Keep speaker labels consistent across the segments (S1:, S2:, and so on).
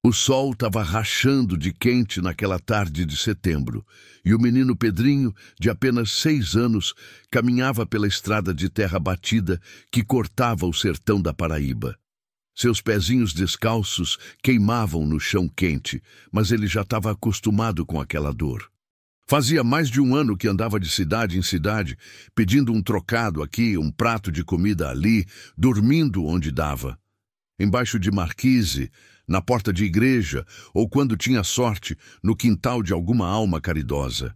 S1: O sol estava rachando de quente naquela tarde de setembro, e o menino Pedrinho, de apenas 6 anos, caminhava pela estrada de terra batida que cortava o sertão da Paraíba. Seus pezinhos descalços queimavam no chão quente, mas ele já estava acostumado com aquela dor. Fazia mais de 1 ano que andava de cidade em cidade, pedindo um trocado aqui, um prato de comida ali, dormindo onde dava. Embaixo de marquise, na porta de igreja, ou quando tinha sorte, no quintal de alguma alma caridosa.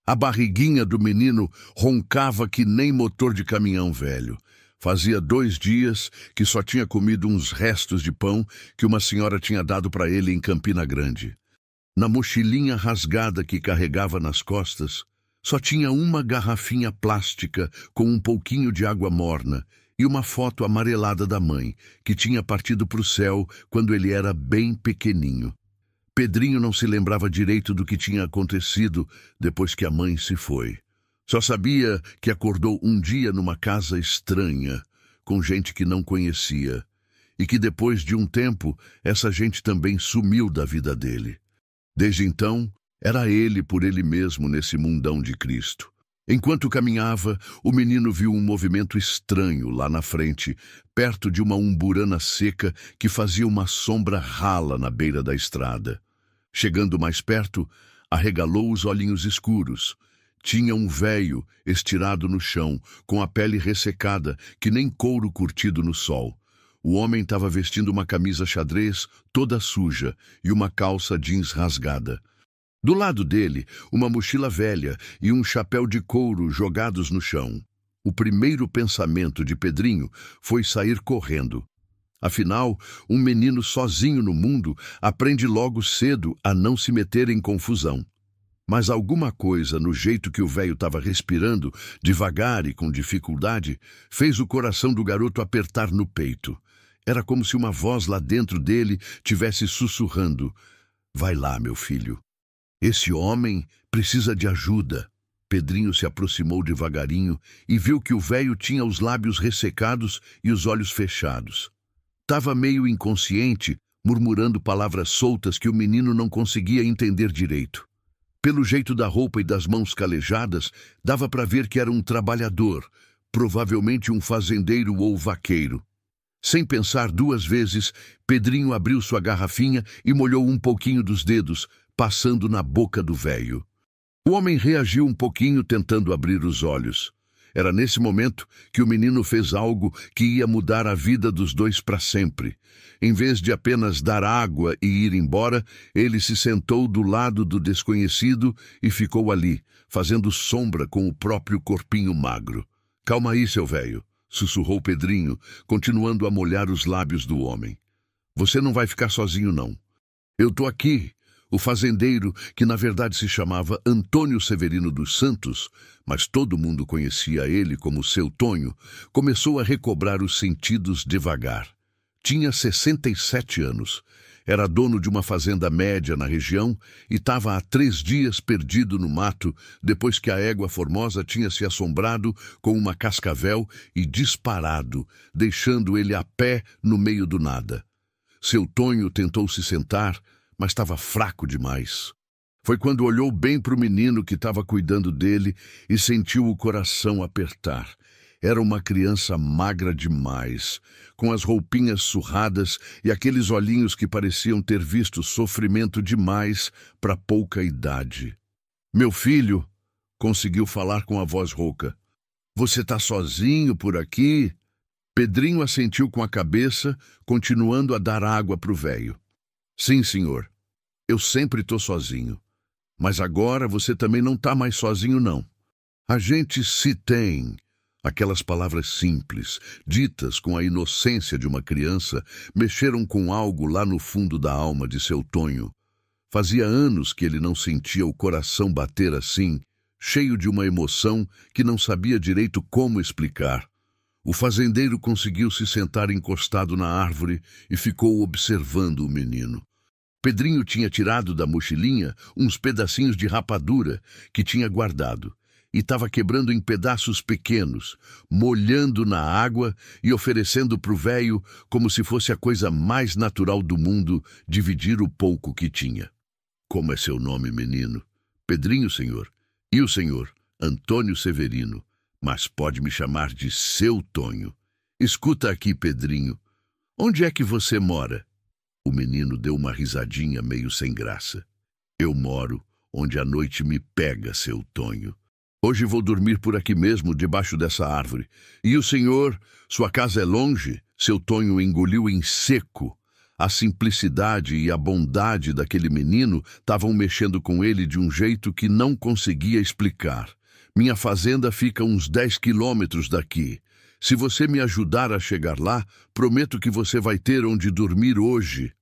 S1: A barriguinha do menino roncava que nem motor de caminhão velho. Fazia 2 dias que só tinha comido uns restos de pão que uma senhora tinha dado para ele em Campina Grande. Na mochilinha rasgada que carregava nas costas, só tinha uma garrafinha plástica com um pouquinho de água morna e uma foto amarelada da mãe, que tinha partido para o céu quando ele era bem pequeninho. Pedrinho não se lembrava direito do que tinha acontecido depois que a mãe se foi. Só sabia que acordou um dia numa casa estranha, com gente que não conhecia, e que depois de um tempo essa gente também sumiu da vida dele. Desde então, era ele por ele mesmo nesse mundão de Cristo. Enquanto caminhava, o menino viu um movimento estranho lá na frente, perto de uma umburana seca que fazia uma sombra rala na beira da estrada. Chegando mais perto, arregalou os olhinhos escuros. Tinha um véio estirado no chão, com a pele ressecada, que nem couro curtido no sol. O homem estava vestindo uma camisa xadrez toda suja e uma calça jeans rasgada. Do lado dele, uma mochila velha e um chapéu de couro jogados no chão. O primeiro pensamento de Pedrinho foi sair correndo. Afinal, um menino sozinho no mundo aprende logo cedo a não se meter em confusão. Mas alguma coisa no jeito que o velho estava respirando, devagar e com dificuldade, fez o coração do garoto apertar no peito. Era como se uma voz lá dentro dele tivesse sussurrando: "Vai lá, meu filho. Esse homem precisa de ajuda." Pedrinho se aproximou devagarinho e viu que o velho tinha os lábios ressecados e os olhos fechados. Estava meio inconsciente, murmurando palavras soltas que o menino não conseguia entender direito. Pelo jeito da roupa e das mãos calejadas, dava para ver que era um trabalhador, provavelmente um fazendeiro ou vaqueiro. Sem pensar 2 vezes, Pedrinho abriu sua garrafinha e molhou um pouquinho dos dedos, passando na boca do velho. O homem reagiu um pouquinho, tentando abrir os olhos. Era nesse momento que o menino fez algo que ia mudar a vida dos dois para sempre. Em vez de apenas dar água e ir embora, ele se sentou do lado do desconhecido e ficou ali, fazendo sombra com o próprio corpinho magro. "Calma aí, seu velho", sussurrou Pedrinho, continuando a molhar os lábios do homem. "Você não vai ficar sozinho, não. Eu tô aqui." O fazendeiro, que na verdade se chamava Antônio Severino dos Santos, mas todo mundo conhecia ele como Seu Tonho, começou a recobrar os sentidos devagar. Tinha 67 anos, era dono de uma fazenda média na região e estava há 3 dias perdido no mato depois que a égua Formosa tinha se assombrado com uma cascavel e disparado, deixando ele a pé no meio do nada. Seu Tonho tentou se sentar, mas estava fraco demais. Foi quando olhou bem para o menino que estava cuidando dele e sentiu o coração apertar. Era uma criança magra demais, com as roupinhas surradas e aqueles olhinhos que pareciam ter visto sofrimento demais para pouca idade. "Meu filho", conseguiu falar com a voz rouca. "Você está sozinho por aqui?" Pedrinho assentiu com a cabeça, continuando a dar água para o velho. "Sim, senhor. Eu sempre estou sozinho. Mas agora você também não está mais sozinho, não. A gente se tem." Aquelas palavras simples, ditas com a inocência de uma criança, mexeram com algo lá no fundo da alma de Seu Tonho. Fazia anos que ele não sentia o coração bater assim, cheio de uma emoção que não sabia direito como explicar. O fazendeiro conseguiu se sentar encostado na árvore e ficou observando o menino. Pedrinho tinha tirado da mochilinha uns pedacinhos de rapadura que tinha guardado. e estava quebrando em pedaços pequenos, molhando na água e oferecendo para o velho como se fosse a coisa mais natural do mundo dividir o pouco que tinha. Como é seu nome, menino? Pedrinho, senhor. E o senhor? Antônio Severino. Mas pode me chamar de seu Tonho. Escuta aqui, Pedrinho. Onde é que você mora? O menino deu uma risadinha meio sem graça. Eu moro onde a noite me pega, seu Tonho. Hoje vou dormir por aqui mesmo, debaixo dessa árvore. E o senhor, sua casa é longe? Seu Tonho engoliu em seco. A simplicidade e a bondade daquele menino estavam mexendo com ele de um jeito que não conseguia explicar. Minha fazenda fica uns 10 quilômetros daqui. Se você me ajudar a chegar lá, prometo que você vai ter onde dormir hoje.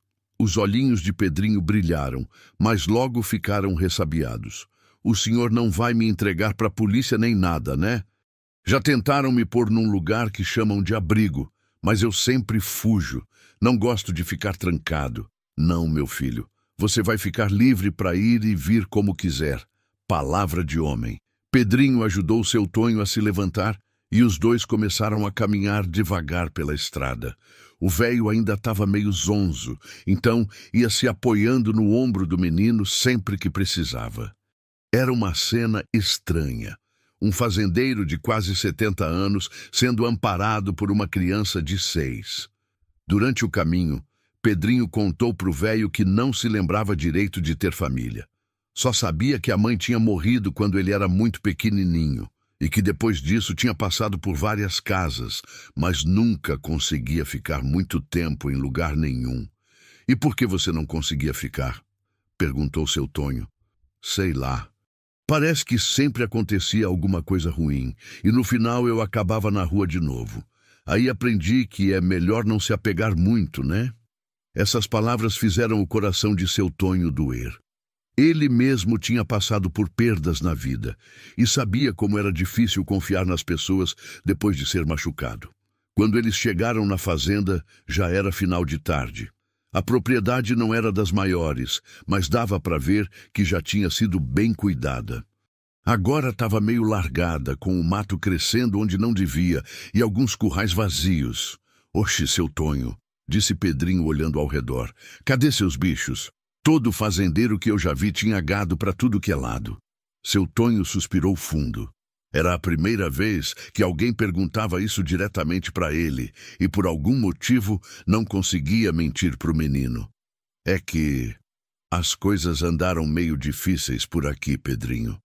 S1: Os olhinhos de Pedrinho brilharam, mas logo ficaram ressabiados. O senhor não vai me entregar para a polícia nem nada, né? Já tentaram me pôr num lugar que chamam de abrigo, mas eu sempre fujo. Não gosto de ficar trancado. Não, meu filho. Você vai ficar livre para ir e vir como quiser. Palavra de homem. Pedrinho ajudou seu Tonho a se levantar e os dois começaram a caminhar devagar pela estrada. O velho ainda estava meio zonzo, então ia se apoiando no ombro do menino sempre que precisava. Era uma cena estranha. Um fazendeiro de quase 70 anos sendo amparado por uma criança de 6. Durante o caminho, Pedrinho contou para o velho que não se lembrava direito de ter família. Só sabia que a mãe tinha morrido quando ele era muito pequenininho e que depois disso tinha passado por várias casas, mas nunca conseguia ficar muito tempo em lugar nenhum. E por que você não conseguia ficar? Perguntou seu Tonho. Sei lá. Parece que sempre acontecia alguma coisa ruim e no final eu acabava na rua de novo. Aí aprendi que é melhor não se apegar muito, né? Essas palavras fizeram o coração de seu Tonho doer. Ele mesmo tinha passado por perdas na vida e sabia como era difícil confiar nas pessoas depois de ser machucado. Quando eles chegaram na fazenda, já era final de tarde. A propriedade não era das maiores, mas dava para ver que já tinha sido bem cuidada. Agora estava meio largada, com o mato crescendo onde não devia e alguns currais vazios. Oxe, seu Tonho, disse Pedrinho olhando ao redor. Cadê seus bichos? Todo fazendeiro que eu já vi tinha gado para tudo que é lado. Seu Tonho suspirou fundo. Era a primeira vez que alguém perguntava isso diretamente para ele e por algum motivo não conseguia mentir para o menino. É que as coisas andaram meio difíceis por aqui, Pedrinho.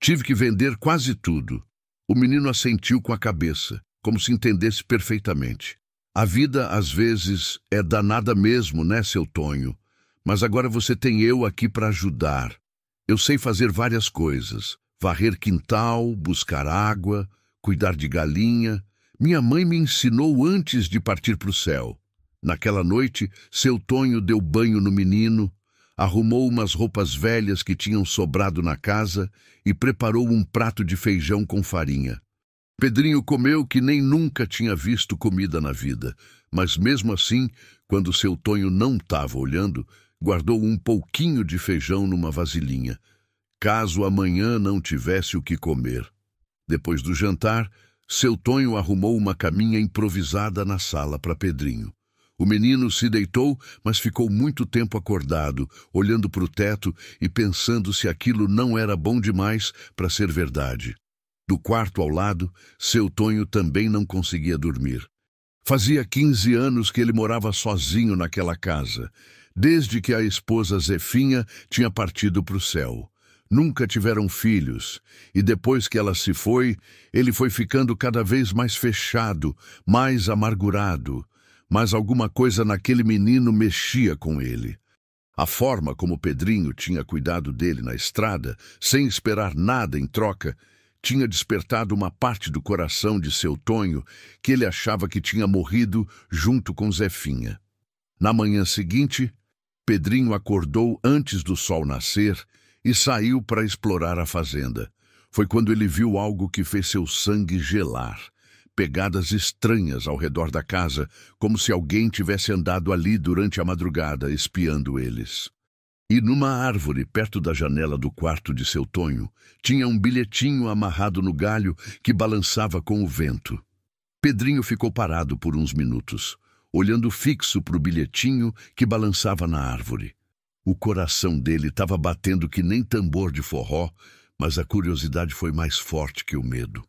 S1: Tive que vender quase tudo. O menino assentiu com a cabeça, como se entendesse perfeitamente. A vida, às vezes, é danada mesmo, né, seu Tonho? Mas agora você tem eu aqui para ajudar. Eu sei fazer várias coisas. Varrer quintal, buscar água, cuidar de galinha. Minha mãe me ensinou antes de partir para o céu. Naquela noite, seu Tonho deu banho no menino, arrumou umas roupas velhas que tinham sobrado na casa e preparou um prato de feijão com farinha. Pedrinho comeu que nem nunca tinha visto comida na vida, mas mesmo assim, quando seu Tonho não estava olhando, guardou um pouquinho de feijão numa vasilhinha, caso amanhã não tivesse o que comer. Depois do jantar, seu Tonho arrumou uma caminha improvisada na sala para Pedrinho. O menino se deitou, mas ficou muito tempo acordado, olhando para o teto e pensando se aquilo não era bom demais para ser verdade. Do quarto ao lado, seu Tonho também não conseguia dormir. Fazia 15 anos que ele morava sozinho naquela casa, desde que a esposa Zefinha tinha partido para o céu. Nunca tiveram filhos, e depois que ela se foi, ele foi ficando cada vez mais fechado, mais amargurado. Mas alguma coisa naquele menino mexia com ele. A forma como Pedrinho tinha cuidado dele na estrada, sem esperar nada em troca, tinha despertado uma parte do coração de seu Tonho que ele achava que tinha morrido junto com Zefinha. Na manhã seguinte, Pedrinho acordou antes do sol nascer e saiu para explorar a fazenda. Foi quando ele viu algo que fez seu sangue gelar. Pegadas estranhas ao redor da casa, como se alguém tivesse andado ali durante a madrugada, espiando eles. E numa árvore, perto da janela do quarto de seu Tonho, tinha um bilhetinho amarrado no galho que balançava com o vento. Pedrinho ficou parado por uns minutos, olhando fixo para o bilhetinho que balançava na árvore. O coração dele estava batendo que nem tambor de forró, mas a curiosidade foi mais forte que o medo.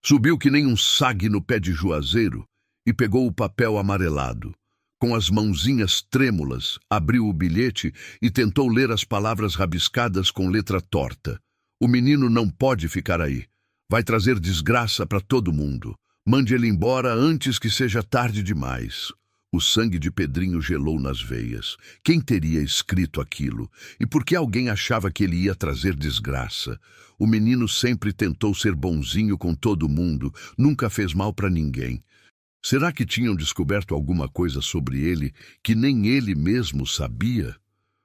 S1: Subiu que nem um sague no pé de juazeiro e pegou o papel amarelado. Com as mãozinhas trêmulas, abriu o bilhete e tentou ler as palavras rabiscadas com letra torta. O menino não pode ficar aí. Vai trazer desgraça para todo mundo. Mande ele embora antes que seja tarde demais. O sangue de Pedrinho gelou nas veias. Quem teria escrito aquilo? E por que alguém achava que ele ia trazer desgraça? O menino sempre tentou ser bonzinho com todo mundo, nunca fez mal para ninguém. Será que tinham descoberto alguma coisa sobre ele que nem ele mesmo sabia?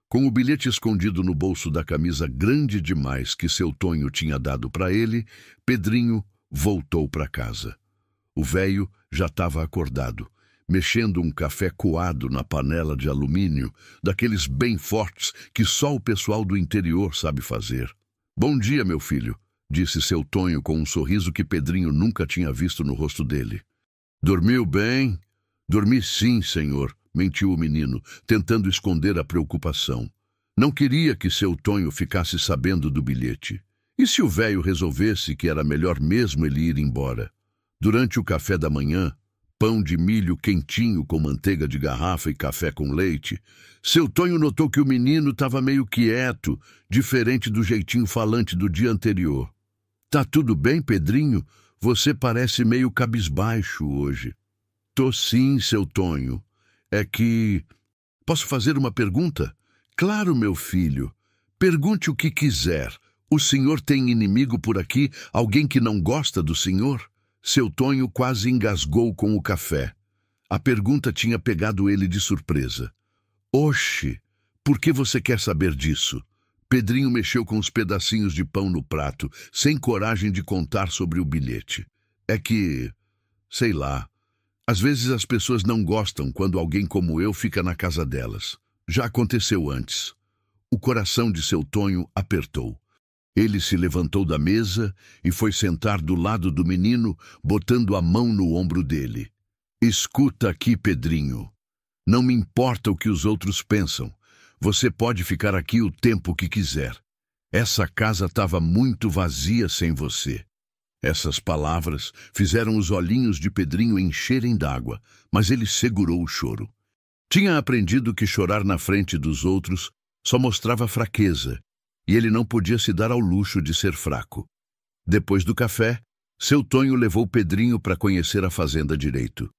S1: Com o bilhete escondido no bolso da camisa grande demais que seu Tonho tinha dado para ele, Pedrinho voltou para casa. O velho já estava acordado, mexendo um café coado na panela de alumínio, daqueles bem fortes que só o pessoal do interior sabe fazer. "Bom dia, meu filho", disse seu Tonho com um sorriso que Pedrinho nunca tinha visto no rosto dele. "Dormiu bem?" "Dormi sim, senhor", mentiu o menino, tentando esconder a preocupação. Não queria que seu Tonho ficasse sabendo do bilhete. E se o velho resolvesse que era melhor mesmo ele ir embora? Durante o café da manhã, pão de milho quentinho com manteiga de garrafa e café com leite, seu Tonho notou que o menino estava meio quieto, diferente do jeitinho falante do dia anterior. "Tá tudo bem, Pedrinho? Você parece meio cabisbaixo hoje." "Tô sim, seu Tonho. É que... Posso fazer uma pergunta?" "Claro, meu filho. Pergunte o que quiser. O senhor tem inimigo por aqui? Alguém que não gosta do senhor?" Seu Tonho quase engasgou com o café. A pergunta tinha pegado ele de surpresa. "Oxe, por que você quer saber disso?" Pedrinho mexeu com os pedacinhos de pão no prato, sem coragem de contar sobre o bilhete. "É que... sei lá. Às vezes as pessoas não gostam quando alguém como eu fica na casa delas. Já aconteceu antes." O coração de seu Tonho apertou. Ele se levantou da mesa e foi sentar do lado do menino, botando a mão no ombro dele. "Escuta aqui, Pedrinho. Não me importa o que os outros pensam. Você pode ficar aqui o tempo que quiser. Essa casa estava muito vazia sem você." Essas palavras fizeram os olhinhos de Pedrinho encherem d'água, mas ele segurou o choro. Tinha aprendido que chorar na frente dos outros só mostrava fraqueza, e ele não podia se dar ao luxo de ser fraco. Depois do café, seu Tonho levou Pedrinho para conhecer a fazenda direito.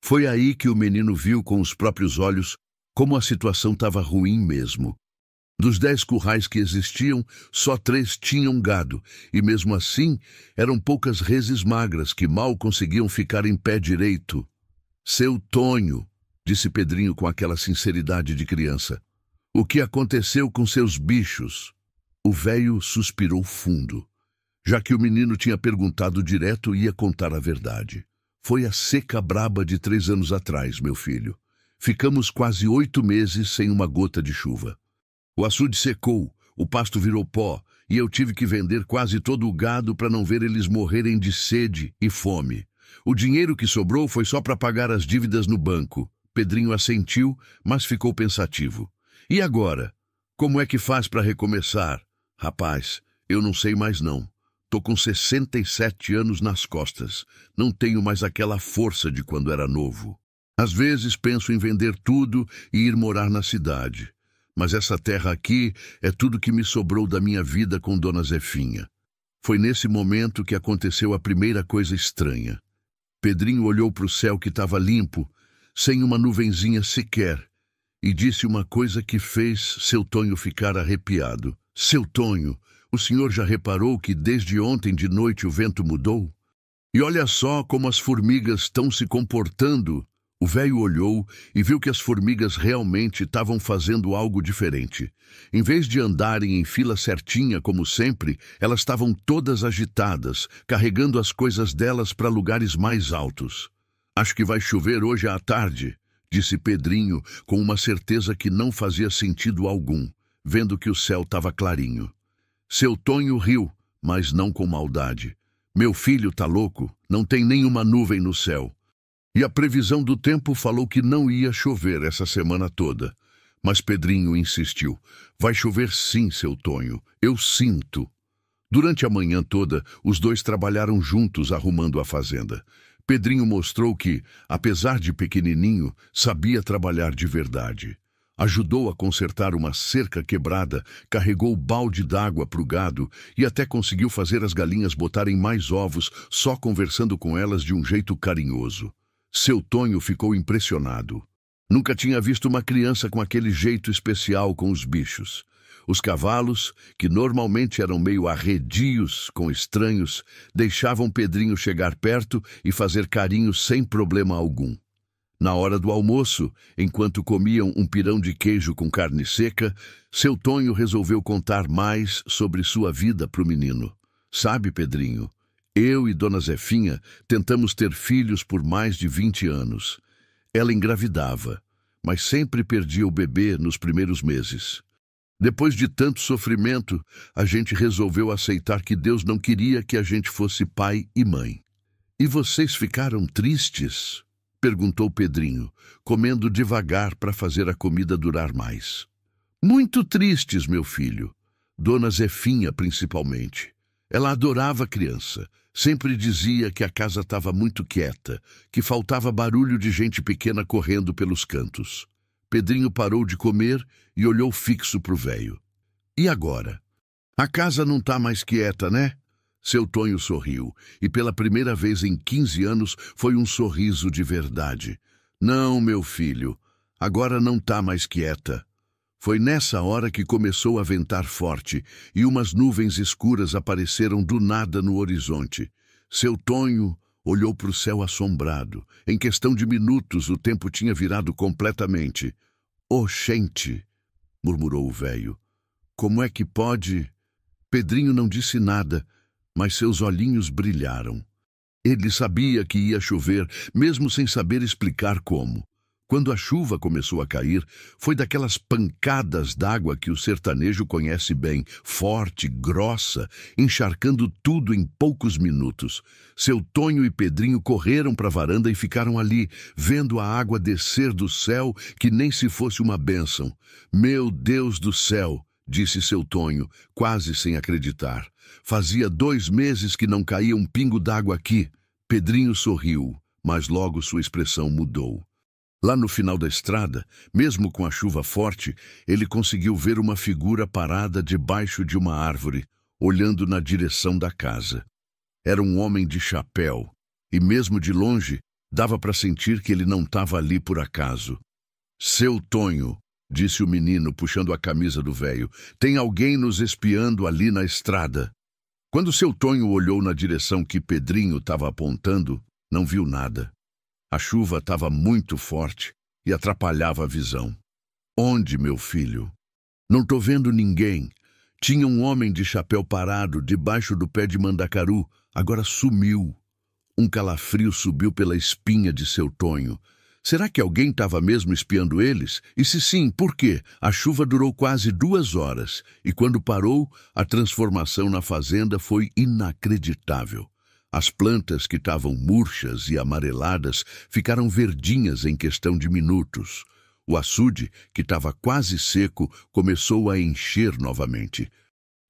S1: Foi aí que o menino viu com os próprios olhos como a situação estava ruim mesmo. Dos 10 currais que existiam, só 3 tinham gado, e mesmo assim eram poucas reses magras que mal conseguiam ficar em pé direito. "Seu Tonho", disse Pedrinho com aquela sinceridade de criança, "o que aconteceu com seus bichos?" O velho suspirou fundo. Já que o menino tinha perguntado direto, ia contar a verdade. "Foi a seca braba de 3 anos atrás, meu filho. Ficamos quase 8 meses sem uma gota de chuva. O açude secou, o pasto virou pó, e eu tive que vender quase todo o gado para não ver eles morrerem de sede e fome. O dinheiro que sobrou foi só para pagar as dívidas no banco." Pedrinho assentiu, mas ficou pensativo. "E agora? Como é que faz para recomeçar?" "Rapaz, eu não sei mais não. Tô com 67 anos nas costas. Não tenho mais aquela força de quando era novo. Às vezes penso em vender tudo e ir morar na cidade. Mas essa terra aqui é tudo que me sobrou da minha vida com Dona Zefinha." Foi nesse momento que aconteceu a primeira coisa estranha. Pedrinho olhou para o céu que estava limpo, sem uma nuvenzinha sequer, e disse uma coisa que fez seu Tonho ficar arrepiado. "Seu Tonho, o senhor já reparou que desde ontem de noite o vento mudou? E olha só como as formigas estão se comportando." O velho olhou e viu que as formigas realmente estavam fazendo algo diferente. Em vez de andarem em fila certinha como sempre, elas estavam todas agitadas, carregando as coisas delas para lugares mais altos. "Acho que vai chover hoje à tarde", disse Pedrinho, com uma certeza que não fazia sentido algum. vendo que o céu estava clarinho. Seu Tonho riu, mas não com maldade. Meu filho tá louco, não tem nenhuma nuvem no céu. E a previsão do tempo falou que não ia chover essa semana toda. Mas Pedrinho insistiu. Vai chover sim, seu Tonho, eu sinto. Durante a manhã toda, os dois trabalharam juntos arrumando a fazenda. Pedrinho mostrou que, apesar de pequenininho, sabia trabalhar de verdade. Ajudou a consertar uma cerca quebrada, carregou balde d'água para o gado e até conseguiu fazer as galinhas botarem mais ovos só conversando com elas de um jeito carinhoso. Seu Tonho ficou impressionado. Nunca tinha visto uma criança com aquele jeito especial com os bichos. Os cavalos, que normalmente eram meio arredios com estranhos, deixavam Pedrinho chegar perto e fazer carinho sem problema algum. Na hora do almoço, enquanto comiam um pirão de queijo com carne seca, seu Tonho resolveu contar mais sobre sua vida para o menino. Sabe, Pedrinho, eu e Dona Zefinha tentamos ter filhos por mais de 20 anos. Ela engravidava, mas sempre perdia o bebê nos primeiros meses. Depois de tanto sofrimento, a gente resolveu aceitar que Deus não queria que a gente fosse pai e mãe. E vocês ficaram tristes? Perguntou Pedrinho, comendo devagar para fazer a comida durar mais. Muito tristes, meu filho. Dona Zefinha, principalmente. Ela adorava a criança. Sempre dizia que a casa estava muito quieta, que faltava barulho de gente pequena correndo pelos cantos. Pedrinho parou de comer e olhou fixo pro velho. E agora? A casa não tá mais quieta, né? Seu Tonho sorriu, e pela primeira vez em 15 anos foi um sorriso de verdade. Não, meu filho, agora não tá mais quieta. Foi nessa hora que começou a ventar forte, e umas nuvens escuras apareceram do nada no horizonte. Seu Tonho olhou para o céu assombrado. Em questão de minutos, o tempo tinha virado completamente. Oxente, murmurou o velho. Como é que pode? Pedrinho não disse nada, mas seus olhinhos brilharam. Ele sabia que ia chover, mesmo sem saber explicar como. Quando a chuva começou a cair, foi daquelas pancadas d'água que o sertanejo conhece bem, forte, grossa, encharcando tudo em poucos minutos. Seu Tonho e Pedrinho correram para a varanda e ficaram ali, vendo a água descer do céu que nem se fosse uma bênção. Meu Deus do céu, disse seu Tonho, quase sem acreditar. Fazia 2 meses que não caía um pingo d'água aqui. Pedrinho sorriu, mas logo sua expressão mudou. Lá no final da estrada, mesmo com a chuva forte, ele conseguiu ver uma figura parada debaixo de uma árvore, olhando na direção da casa. Era um homem de chapéu, e mesmo de longe, dava para sentir que ele não estava ali por acaso. Seu Tonho, disse o menino, puxando a camisa do velho, tem alguém nos espiando ali na estrada. Quando seu Tonho olhou na direção que Pedrinho estava apontando, não viu nada. A chuva estava muito forte e atrapalhava a visão. Onde, meu filho? Não tô vendo ninguém. Tinha um homem de chapéu parado debaixo do pé de mandacaru. Agora sumiu. Um calafrio subiu pela espinha de seu Tonho. Será que alguém estava mesmo espiando eles? E se sim, por quê? A chuva durou quase 2 horas. E quando parou, a transformação na fazenda foi inacreditável. As plantas que estavam murchas e amareladas ficaram verdinhas em questão de minutos. O açude, que estava quase seco, começou a encher novamente.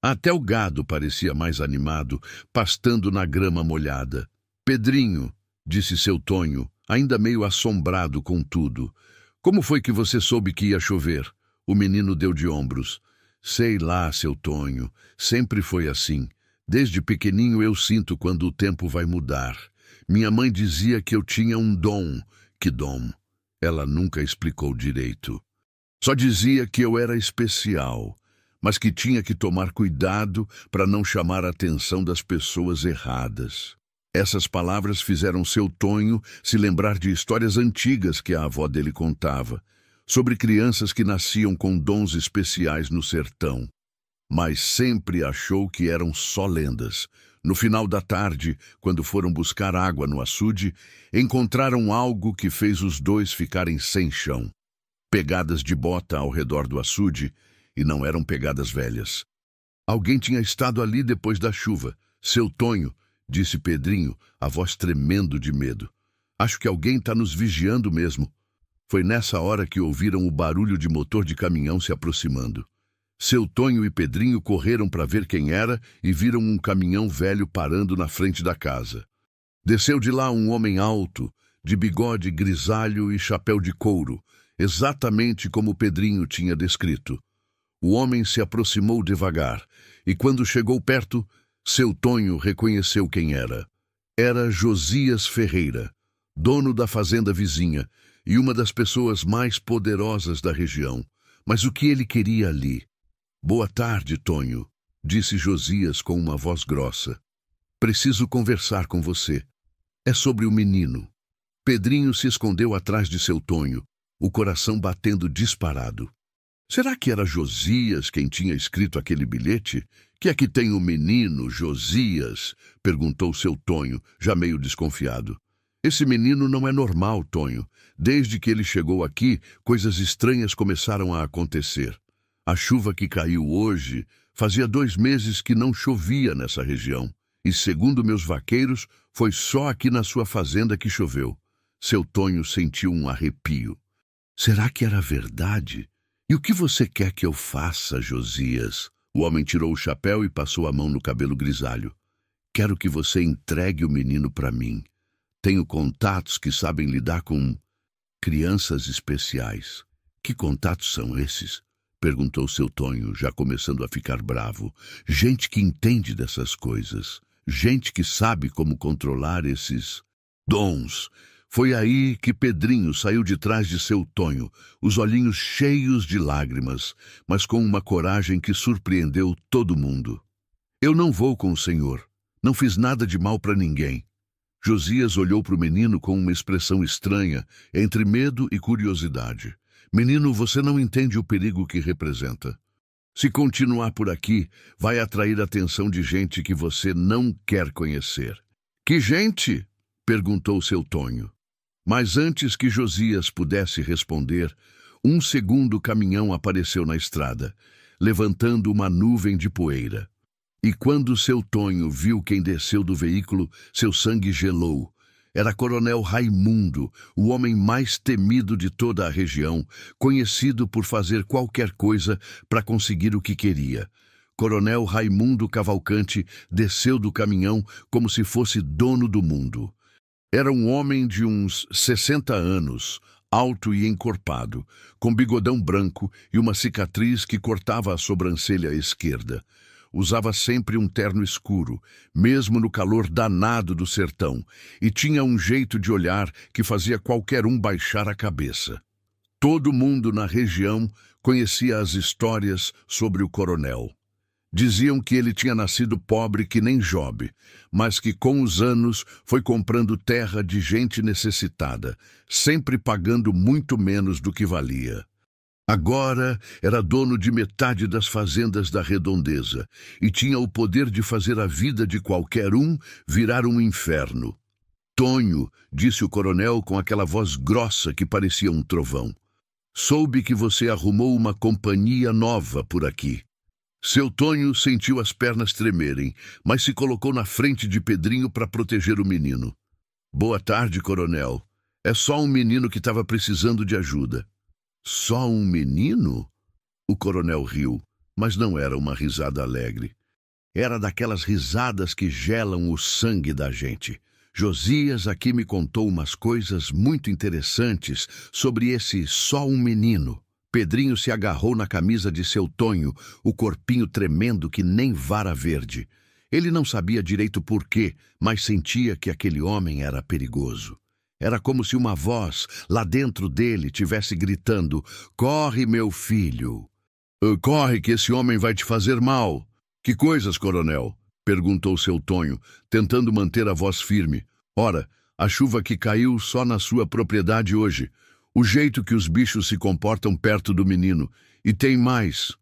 S1: Até o gado parecia mais animado, pastando na grama molhada. Pedrinho, disse seu Tonho, ainda meio assombrado com tudo. Como foi que você soube que ia chover? O menino deu de ombros. Sei lá, seu Tonho, sempre foi assim. Desde pequeninho eu sinto quando o tempo vai mudar. Minha mãe dizia que eu tinha um dom. Que dom? Ela nunca explicou direito. Só dizia que eu era especial, mas que tinha que tomar cuidado para não chamar a atenção das pessoas erradas. Essas palavras fizeram seu Tonho se lembrar de histórias antigas que a avó dele contava, sobre crianças que nasciam com dons especiais no sertão. Mas sempre achou que eram só lendas. No final da tarde, quando foram buscar água no açude, encontraram algo que fez os dois ficarem sem chão. Pegadas de bota ao redor do açude, e não eram pegadas velhas. Alguém tinha estado ali depois da chuva. Seu Tonho, disse Pedrinho, a voz tremendo de medo. Acho que alguém está nos vigiando mesmo. Foi nessa hora que ouviram o barulho de motor de caminhão se aproximando. Seu Tonho e Pedrinho correram para ver quem era e viram um caminhão velho parando na frente da casa. Desceu de lá um homem alto, de bigode grisalho e chapéu de couro, exatamente como Pedrinho tinha descrito. O homem se aproximou devagar, e quando chegou perto, seu Tonho reconheceu quem era. Era Josias Ferreira, dono da fazenda vizinha e uma das pessoas mais poderosas da região. Mas o que ele queria ali? Boa tarde, Tonho, disse Josias com uma voz grossa. Preciso conversar com você. É sobre o menino. Pedrinho se escondeu atrás de seu Tonho, o coração batendo disparado. Será que era Josias quem tinha escrito aquele bilhete? Que é que tem o menino, Josias? Perguntou seu Tonho, já meio desconfiado. Esse menino não é normal, Tonho. Desde que ele chegou aqui, coisas estranhas começaram a acontecer. A chuva que caiu hoje, fazia 2 meses que não chovia nessa região. E, segundo meus vaqueiros, foi só aqui na sua fazenda que choveu. Seu Tonho sentiu um arrepio. Será que era verdade? E o que você quer que eu faça, Josias? O homem tirou o chapéu e passou a mão no cabelo grisalho. Quero que você entregue o menino para mim. Tenho contatos que sabem lidar com crianças especiais. Que contatos são esses? Perguntou seu Tonho, já começando a ficar bravo. Gente que entende dessas coisas. Gente que sabe como controlar esses dons. Foi aí que Pedrinho saiu de trás de seu Tonho, os olhinhos cheios de lágrimas, mas com uma coragem que surpreendeu todo mundo. Eu não vou com o senhor. Não fiz nada de mal para ninguém. Josias olhou para o menino com uma expressão estranha, entre medo e curiosidade. Menino, você não entende o perigo que representa. Se continuar por aqui, vai atrair a atenção de gente que você não quer conhecer. Que gente? Perguntou seu Tonho. Mas antes que Josias pudesse responder, um segundo caminhão apareceu na estrada, levantando uma nuvem de poeira. E quando seu Tonho viu quem desceu do veículo, seu sangue gelou. Era Coronel Raimundo, o homem mais temido de toda a região, conhecido por fazer qualquer coisa para conseguir o que queria. Coronel Raimundo Cavalcante desceu do caminhão como se fosse dono do mundo. Era um homem de uns 60 anos, alto e encorpado, com bigodão branco e uma cicatriz que cortava a sobrancelha esquerda. Usava sempre um terno escuro, mesmo no calor danado do sertão, e tinha um jeito de olhar que fazia qualquer um baixar a cabeça. Todo mundo na região conhecia as histórias sobre o coronel. Diziam que ele tinha nascido pobre que nem Job, mas que com os anos foi comprando terra de gente necessitada, sempre pagando muito menos do que valia. Agora era dono de metade das fazendas da redondeza e tinha o poder de fazer a vida de qualquer um virar um inferno. Tonho, disse o coronel com aquela voz grossa que parecia um trovão. Soube que você arrumou uma companhia nova por aqui. Seu Tonho sentiu as pernas tremerem, mas se colocou na frente de Pedrinho para proteger o menino. Boa tarde, coronel. É só um menino que estava precisando de ajuda. Só um menino? O coronel riu, mas não era uma risada alegre. Era daquelas risadas que gelam o sangue da gente. Josias aqui me contou umas coisas muito interessantes sobre esse só um menino. Pedrinho se agarrou na camisa de seu Tonho, o corpinho tremendo que nem vara verde. Ele não sabia direito por quê, mas sentia que aquele homem era perigoso. Era como se uma voz, lá dentro dele, tivesse gritando: "Corre, meu filho! Corre, que esse homem vai te fazer mal!" "Que coisas, coronel?" perguntou seu Tonho, tentando manter a voz firme. "Ora, a chuva que caiu só na sua propriedade hoje. O jeito que os bichos se comportam perto do menino. E tem mais."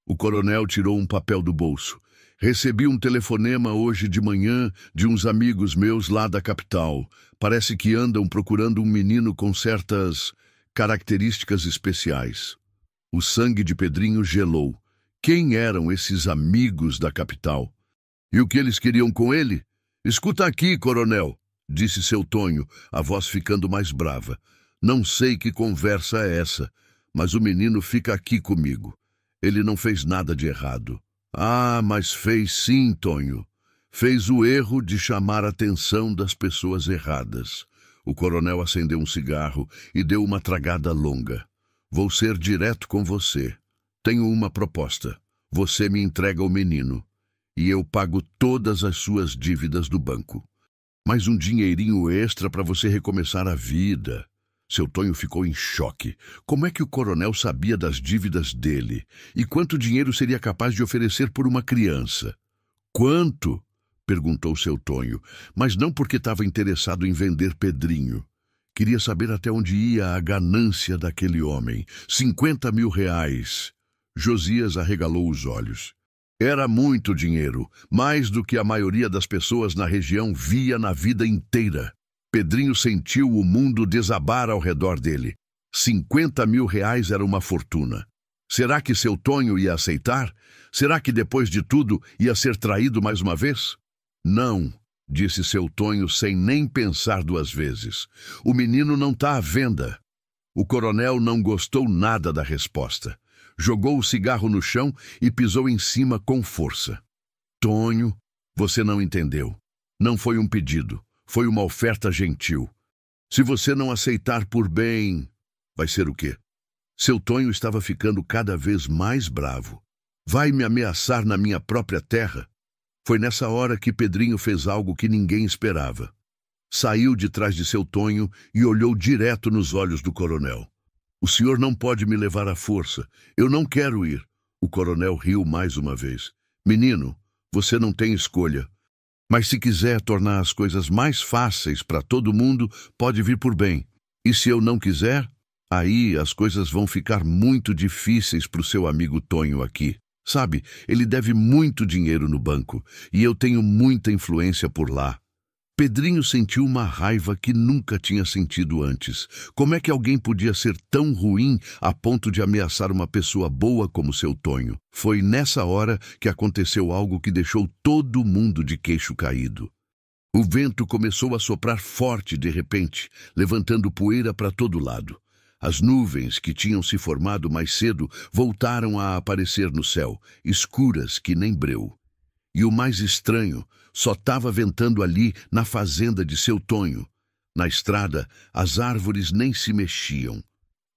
S1: O coronel tirou um papel do bolso. "Recebi um telefonema hoje de manhã de uns amigos meus lá da capital. Parece que andam procurando um menino com certas características especiais." O sangue de Pedrinho gelou. Quem eram esses amigos da capital? E o que eles queriam com ele? Escuta aqui, coronel, disse seu Tonho, a voz ficando mais brava. Não sei que conversa é essa, mas o menino fica aqui comigo. Ele não fez nada de errado. Ah, mas fez sim, Tonho. Fez o erro de chamar a atenção das pessoas erradas. O coronel acendeu um cigarro e deu uma tragada longa. Vou ser direto com você. Tenho uma proposta. Você me entrega o menino e eu pago todas as suas dívidas do banco. Mais um dinheirinho extra para você recomeçar a vida. Seu Tonho ficou em choque. Como é que o coronel sabia das dívidas dele? E quanto dinheiro seria capaz de oferecer por uma criança? Quanto? Perguntou seu Tonho, mas não porque estava interessado em vender Pedrinho. Queria saber até onde ia a ganância daquele homem. 50 mil reais. Josias arregalou os olhos. Era muito dinheiro, mais do que a maioria das pessoas na região via na vida inteira. Pedrinho sentiu o mundo desabar ao redor dele. 50 mil reais era uma fortuna. Será que seu Tonho ia aceitar? Será que depois de tudo ia ser traído mais uma vez? Não, disse seu Tonho sem nem pensar duas vezes. O menino não está à venda. O coronel não gostou nada da resposta. Jogou o cigarro no chão e pisou em cima com força. Tonho, você não entendeu. Não foi um pedido. Foi uma oferta gentil. Se você não aceitar por bem, vai ser o quê? Seu Tonho estava ficando cada vez mais bravo. Vai me ameaçar na minha própria terra? Foi nessa hora que Pedrinho fez algo que ninguém esperava. Saiu de trás de seu Tonho e olhou direto nos olhos do coronel. O senhor não pode me levar à força. Eu não quero ir. O coronel riu mais uma vez. Menino, você não tem escolha. Mas se quiser tornar as coisas mais fáceis para todo mundo, pode vir por bem. E se eu não quiser, aí as coisas vão ficar muito difíceis para o seu amigo Tonho aqui. Sabe, ele deve muito dinheiro no banco e eu tenho muita influência por lá. Pedrinho sentiu uma raiva que nunca tinha sentido antes. Como é que alguém podia ser tão ruim a ponto de ameaçar uma pessoa boa como seu Tonho? Foi nessa hora que aconteceu algo que deixou todo mundo de queixo caído. O vento começou a soprar forte de repente, levantando poeira para todo lado. As nuvens que tinham se formado mais cedo voltaram a aparecer no céu, escuras que nem breu. E o mais estranho, só estava ventando ali na fazenda de seu Tonho. Na estrada, as árvores nem se mexiam.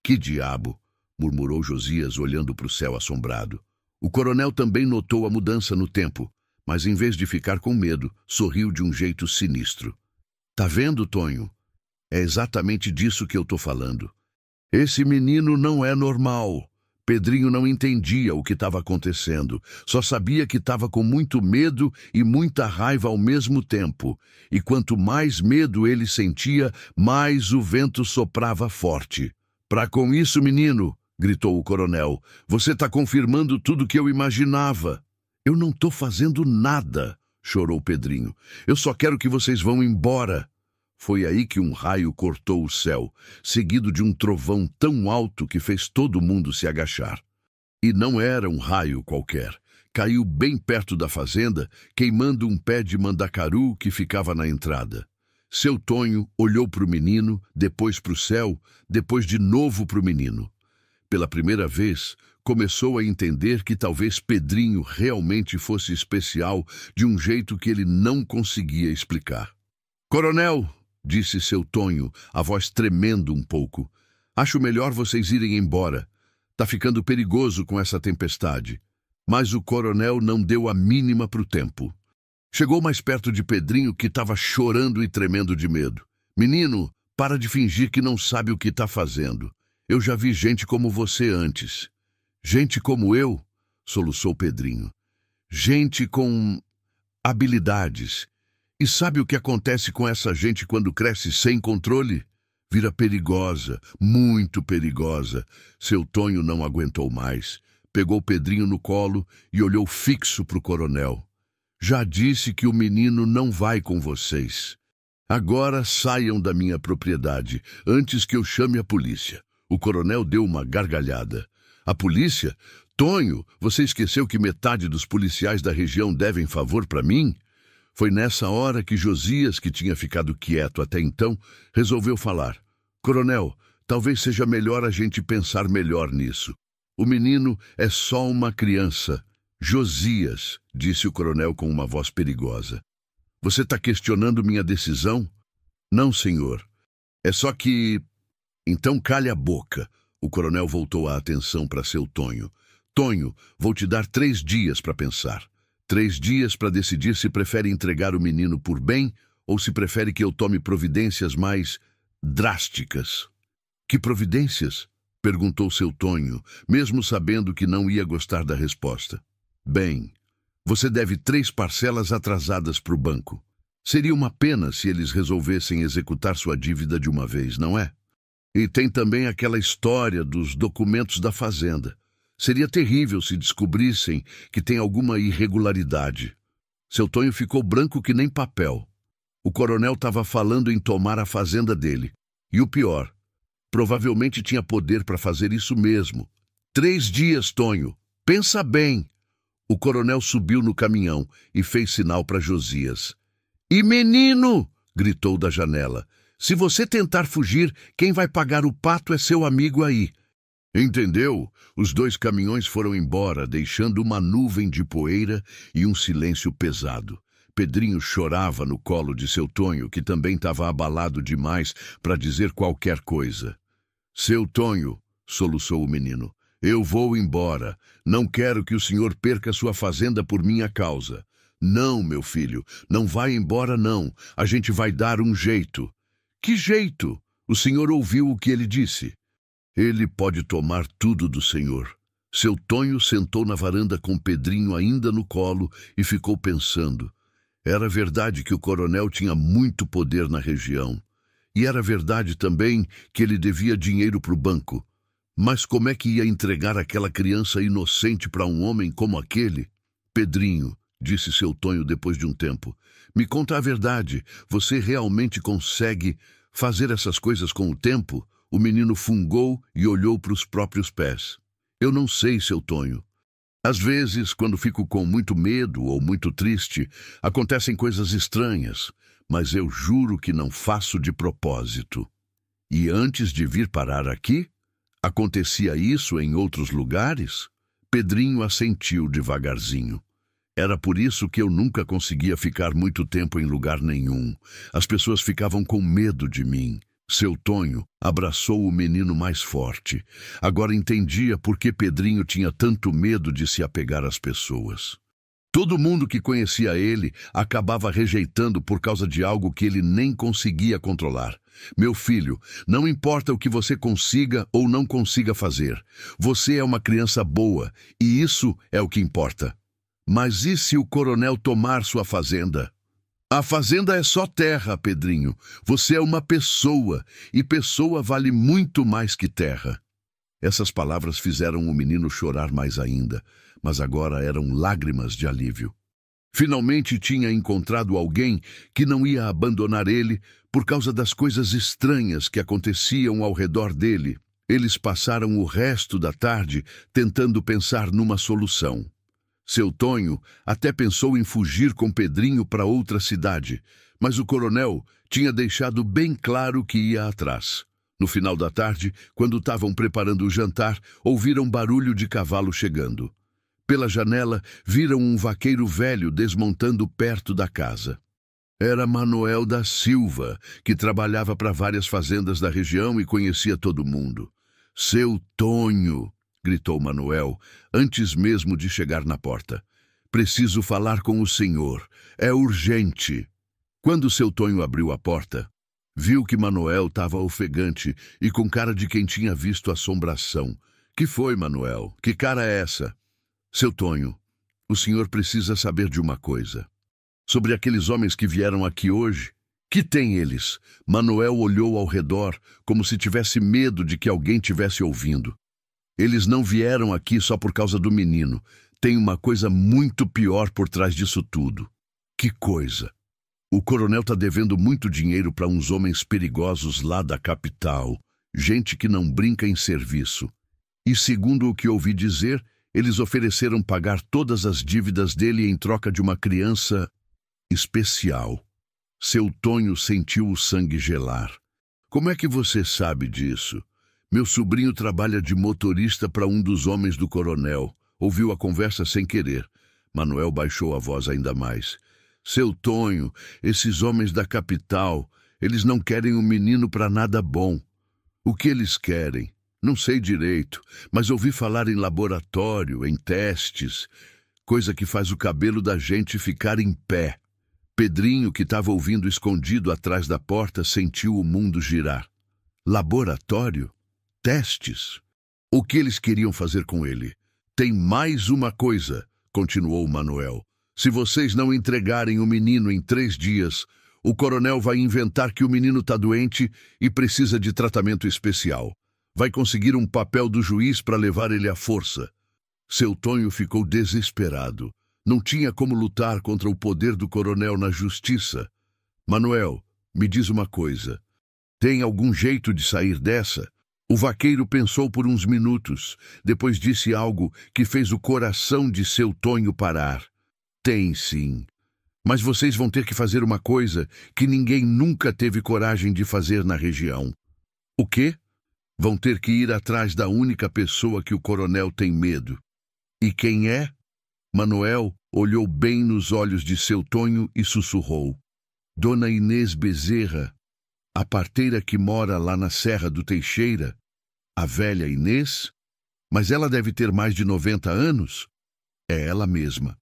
S1: Que diabo! Murmurou Josias, olhando para o céu assombrado. O coronel também notou a mudança no tempo, mas em vez de ficar com medo, sorriu de um jeito sinistro. Tá vendo, Tonho? É exatamente disso que eu tô falando. Esse menino não é normal. Pedrinho não entendia o que estava acontecendo, só sabia que estava com muito medo e muita raiva ao mesmo tempo. E quanto mais medo ele sentia, mais o vento soprava forte. Pra com isso, menino, gritou o coronel, você está confirmando tudo que eu imaginava. Eu não estou fazendo nada, chorou Pedrinho. Eu só quero que vocês vão embora. Foi aí que um raio cortou o céu, seguido de um trovão tão alto que fez todo mundo se agachar. E não era um raio qualquer. Caiu bem perto da fazenda, queimando um pé de mandacaru que ficava na entrada. Seu Tonho olhou para o menino, depois para o céu, depois de novo para o menino. Pela primeira vez, começou a entender que talvez Pedrinho realmente fosse especial de um jeito que ele não conseguia explicar. Coronel, disse seu Tonho, a voz tremendo um pouco. Acho melhor vocês irem embora. Tá ficando perigoso com essa tempestade. Mas o coronel não deu a mínima pro tempo. Chegou mais perto de Pedrinho, que estava chorando e tremendo de medo. Menino, para de fingir que não sabe o que tá fazendo. Eu já vi gente como você antes. Gente como eu? Soluçou Pedrinho. Gente com habilidades. E sabe o que acontece com essa gente quando cresce sem controle? Vira perigosa, muito perigosa. Seu Tonho não aguentou mais. Pegou Pedrinho no colo e olhou fixo para o coronel. Já disse que o menino não vai com vocês. Agora saiam da minha propriedade, antes que eu chame a polícia. O coronel deu uma gargalhada. A polícia? Tonho, você esqueceu que metade dos policiais da região devem favor para mim? Foi nessa hora que Josias, que tinha ficado quieto até então, resolveu falar. Coronel, talvez seja melhor a gente pensar melhor nisso. O menino é só uma criança. Josias, disse o coronel com uma voz perigosa. Você está questionando minha decisão? Não, senhor. É só que... Então calhe a boca. O coronel voltou a atenção para seu Tonho. Tonho, vou te dar 3 dias para pensar. 3 dias para decidir se prefere entregar o menino por bem ou se prefere que eu tome providências mais drásticas. Que providências? Perguntou seu Tonho, mesmo sabendo que não ia gostar da resposta. Bem, você deve 3 parcelas atrasadas para o banco. Seria uma pena se eles resolvessem executar sua dívida de uma vez, não é? E tem também aquela história dos documentos da fazenda. Seria terrível se descobrissem que tem alguma irregularidade. Seu Tonho ficou branco que nem papel. O coronel estava falando em tomar a fazenda dele. E o pior, provavelmente tinha poder para fazer isso mesmo. 3 dias, Tonho. Pensa bem. O coronel subiu no caminhão e fez sinal para Josias. E menino, gritou da janela, se você tentar fugir, quem vai pagar o pato é seu amigo aí. Entendeu? Os 2 caminhões foram embora, deixando uma nuvem de poeira e um silêncio pesado. Pedrinho chorava no colo de seu Tonho, que também estava abalado demais para dizer qualquer coisa. Seu Tonho, soluçou o menino, eu vou embora. Não quero que o senhor perca sua fazenda por minha causa. Não, meu filho, não vai embora não. A gente vai dar um jeito. Que jeito? O senhor ouviu o que ele disse. Ele pode tomar tudo do senhor. Seu Tonho sentou na varanda com Pedrinho ainda no colo e ficou pensando. Era verdade que o coronel tinha muito poder na região. E era verdade também que ele devia dinheiro para o banco. Mas como é que ia entregar aquela criança inocente para um homem como aquele? Pedrinho, disse seu Tonho depois de um tempo, me conta a verdade. Você realmente consegue fazer essas coisas com o tempo? O menino fungou e olhou para os próprios pés. Eu não sei, seu Tonho. Às vezes, quando fico com muito medo ou muito triste, acontecem coisas estranhas, mas eu juro que não faço de propósito. E antes de vir parar aqui, acontecia isso em outros lugares? Pedrinho assentiu devagarzinho. Era por isso que eu nunca conseguia ficar muito tempo em lugar nenhum. As pessoas ficavam com medo de mim. Seu Tonho abraçou o menino mais forte. Agora entendia por que Pedrinho tinha tanto medo de se apegar às pessoas. Todo mundo que conhecia ele acabava rejeitando por causa de algo que ele nem conseguia controlar. Meu filho, não importa o que você consiga ou não consiga fazer. Você é uma criança boa e isso é o que importa. Mas e se o coronel tomar sua fazenda? A fazenda é só terra, Pedrinho. Você é uma pessoa, e pessoa vale muito mais que terra. Essas palavras fizeram o menino chorar mais ainda, mas agora eram lágrimas de alívio. Finalmente tinha encontrado alguém que não ia abandonar ele por causa das coisas estranhas que aconteciam ao redor dele. Eles passaram o resto da tarde tentando pensar numa solução. Seu Tonho até pensou em fugir com Pedrinho para outra cidade, mas o coronel tinha deixado bem claro que ia atrás. No final da tarde, quando estavam preparando o jantar, ouviram barulho de cavalo chegando. Pela janela, viram um vaqueiro velho desmontando perto da casa. Era Manuel da Silva, que trabalhava para várias fazendas da região e conhecia todo mundo. Seu Tonho! Gritou Manuel, antes mesmo de chegar na porta. Preciso falar com o senhor. É urgente. Quando seu Tonho abriu a porta, viu que Manuel estava ofegante e com cara de quem tinha visto assombração. Que foi, Manuel? Que cara é essa? Seu Tonho, o senhor precisa saber de uma coisa. Sobre aqueles homens que vieram aqui hoje. Que tem eles? Manuel olhou ao redor, como se tivesse medo de que alguém tivesse ouvindo. Eles não vieram aqui só por causa do menino. Tem uma coisa muito pior por trás disso tudo. Que coisa? O coronel está devendo muito dinheiro para uns homens perigosos lá da capital. Gente que não brinca em serviço. E segundo o que ouvi dizer, eles ofereceram pagar todas as dívidas dele em troca de uma criança especial. Seu Tonho sentiu o sangue gelar. Como é que você sabe disso? Meu sobrinho trabalha de motorista para um dos homens do coronel. Ouviu a conversa sem querer. Manuel baixou a voz ainda mais. Seu Tonho, esses homens da capital, eles não querem um menino para nada bom. O que eles querem? Não sei direito, mas ouvi falar em laboratório, em testes, coisa que faz o cabelo da gente ficar em pé. Pedrinho, que estava ouvindo escondido atrás da porta, sentiu o mundo girar. Laboratório? Testes? O que eles queriam fazer com ele? Tem mais uma coisa, continuou Manuel. Se vocês não entregarem o menino em 3 dias, o coronel vai inventar que o menino está doente e precisa de tratamento especial. Vai conseguir um papel do juiz para levar ele à força. Seu Tonho ficou desesperado. Não tinha como lutar contra o poder do coronel na justiça. Manuel, me diz uma coisa. Tem algum jeito de sair dessa? O vaqueiro pensou por uns minutos. Depois disse algo que fez o coração de seu Tonho parar. Tem sim. Mas vocês vão ter que fazer uma coisa que ninguém nunca teve coragem de fazer na região. O quê? Vão ter que ir atrás da única pessoa que o coronel tem medo. E quem é? Manuel olhou bem nos olhos de seu Tonho e sussurrou. Dona Inês Bezerra, a parteira que mora lá na Serra do Teixeira. A velha Inês? Mas ela deve ter mais de 90 anos? É ela mesma.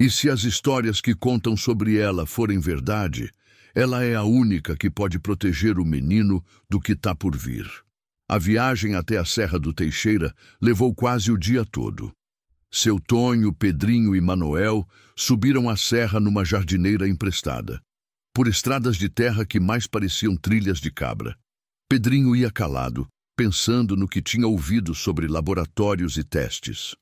S1: E se as histórias que contam sobre ela forem verdade, ela é a única que pode proteger o menino do que está por vir. A viagem até a Serra do Teixeira levou quase o dia todo. Seu Tonho, Pedrinho e Manuel subiram a serra numa jardineira emprestada, por estradas de terra que mais pareciam trilhas de cabra. Pedrinho ia calado, pensando no que tinha ouvido sobre laboratórios e testes.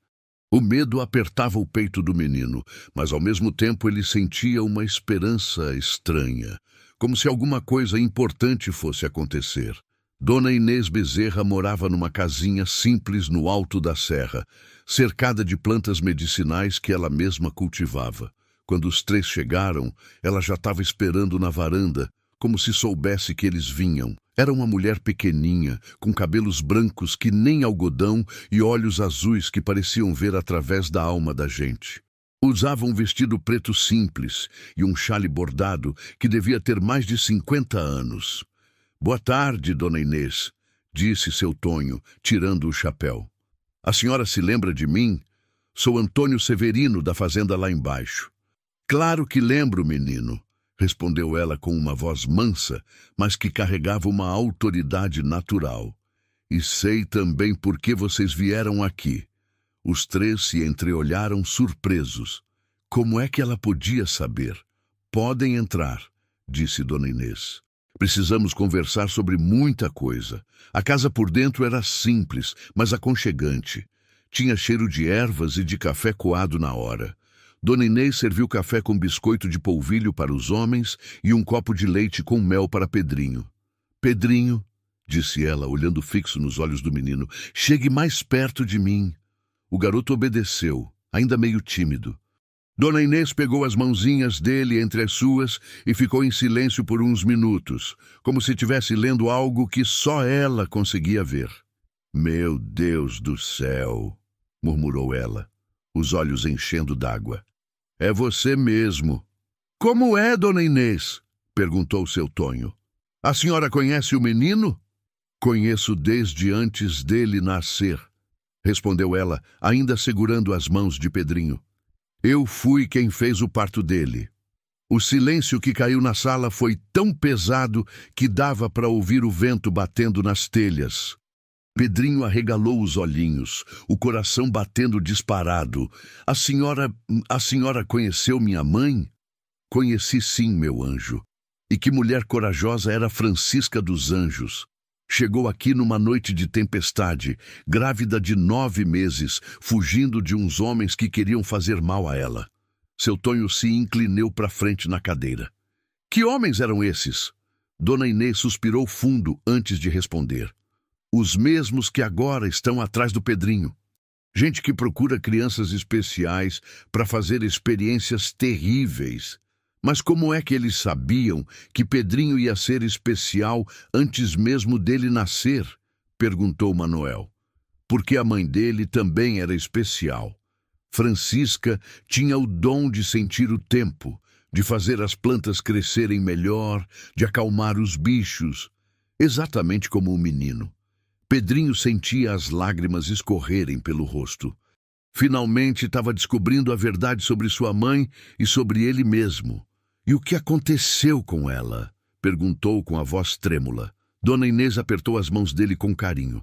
S1: O medo apertava o peito do menino, mas ao mesmo tempo ele sentia uma esperança estranha, como se alguma coisa importante fosse acontecer. Dona Inês Bezerra morava numa casinha simples no alto da serra, cercada de plantas medicinais que ela mesma cultivava. Quando os 3 chegaram, ela já estava esperando na varanda, como se soubesse que eles vinham. Era uma mulher pequeninha, com cabelos brancos que nem algodão e olhos azuis que pareciam ver através da alma da gente. Usava um vestido preto simples e um chale bordado que devia ter mais de 50 anos. Boa tarde, Dona Inês, disse seu Tonho, tirando o chapéu. A senhora se lembra de mim? Sou Antônio Severino, da fazenda lá embaixo. Claro que lembro, menino, respondeu ela com uma voz mansa, mas que carregava uma autoridade natural. E sei também por que vocês vieram aqui. Os 3 se entreolharam surpresos. Como é que ela podia saber? Podem entrar, disse Dona Inês. Precisamos conversar sobre muita coisa. A casa por dentro era simples, mas aconchegante. Tinha cheiro de ervas e de café coado na hora. Dona Inês serviu café com biscoito de polvilho para os homens e um copo de leite com mel para Pedrinho. Pedrinho, disse ela, olhando fixo nos olhos do menino, chegue mais perto de mim. O garoto obedeceu, ainda meio tímido. Dona Inês pegou as mãozinhas dele entre as suas e ficou em silêncio por uns minutos, como se estivesse lendo algo que só ela conseguia ver. Meu Deus do céu, murmurou ela, os olhos enchendo d'água. É você mesmo. Como é, Dona Inês? Perguntou seu Tonho. A senhora conhece o menino? Conheço desde antes dele nascer, respondeu ela, ainda segurando as mãos de Pedrinho. Eu fui quem fez o parto dele. O silêncio que caiu na sala foi tão pesado que dava para ouvir o vento batendo nas telhas. Pedrinho arregalou os olhinhos, o coração batendo disparado. A senhora conheceu minha mãe? Conheci sim, meu anjo. E que mulher corajosa era Francisca dos Anjos. Chegou aqui numa noite de tempestade, grávida de 9 meses, fugindo de uns homens que queriam fazer mal a ela. Seu Tonho se inclinou para frente na cadeira. Que homens eram esses? Dona Inês suspirou fundo antes de responder. Os mesmos que agora estão atrás do Pedrinho. Gente que procura crianças especiais para fazer experiências terríveis. Mas como é que eles sabiam que Pedrinho ia ser especial antes mesmo dele nascer? Perguntou Manuel. Porque a mãe dele também era especial. Francisca tinha o dom de sentir o tempo, de fazer as plantas crescerem melhor, de acalmar os bichos, exatamente como o menino. Pedrinho sentia as lágrimas escorrerem pelo rosto. Finalmente estava descobrindo a verdade sobre sua mãe e sobre ele mesmo. E o que aconteceu com ela? Perguntou com a voz trêmula. Dona Inês apertou as mãos dele com carinho.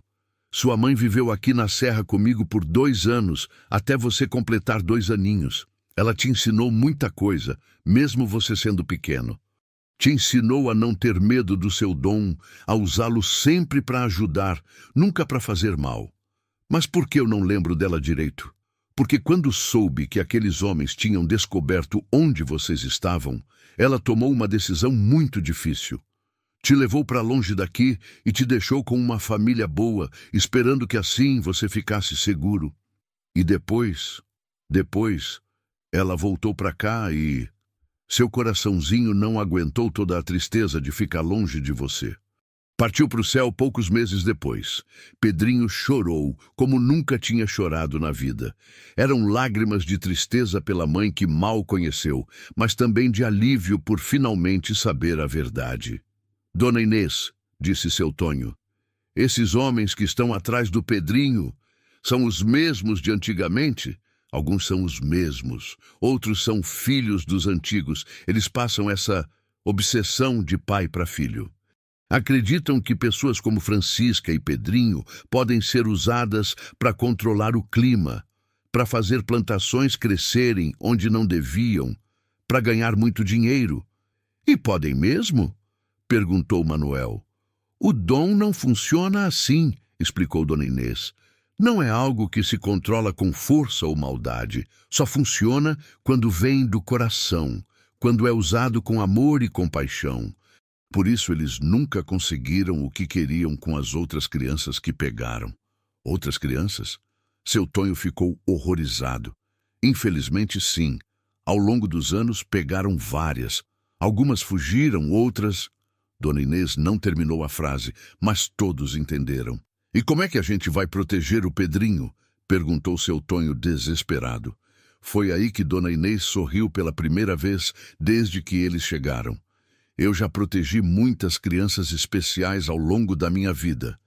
S1: Sua mãe viveu aqui na serra comigo por 2 anos, até você completar 2 aninhos. Ela te ensinou muita coisa, mesmo você sendo pequeno. Te ensinou a não ter medo do seu dom, a usá-lo sempre para ajudar, nunca para fazer mal. Mas por que eu não lembro dela direito? Porque quando soube que aqueles homens tinham descoberto onde vocês estavam, ela tomou uma decisão muito difícil. Te levou para longe daqui e te deixou com uma família boa, esperando que assim você ficasse seguro. E depois, ela voltou para cá e... seu coraçãozinho não aguentou toda a tristeza de ficar longe de você. Partiu para o céu poucos meses depois. Pedrinho chorou como nunca tinha chorado na vida. Eram lágrimas de tristeza pela mãe que mal conheceu, mas também de alívio por finalmente saber a verdade. Dona Inês, disse seu Tonho, esses homens que estão atrás do Pedrinho são os mesmos de antigamente? Alguns são os mesmos, outros são filhos dos antigos. Eles passam essa obsessão de pai para filho. Acreditam que pessoas como Francisca e Pedrinho podem ser usadas para controlar o clima, para fazer plantações crescerem onde não deviam, para ganhar muito dinheiro. E podem mesmo? Perguntou Manuel. O dom não funciona assim, explicou Dona Inês. Não é algo que se controla com força ou maldade. Só funciona quando vem do coração, quando é usado com amor e compaixão. Por isso eles nunca conseguiram o que queriam com as outras crianças que pegaram. Outras crianças? Seu Tonho ficou horrorizado. Infelizmente, sim. Ao longo dos anos, pegaram várias. Algumas fugiram, outras... Dona Inês não terminou a frase, mas todos entenderam. E como é que a gente vai proteger o Pedrinho? Perguntou seu Tonho desesperado. Foi aí que Dona Inês sorriu pela primeira vez desde que eles chegaram. Eu já protegi muitas crianças especiais ao longo da minha vida.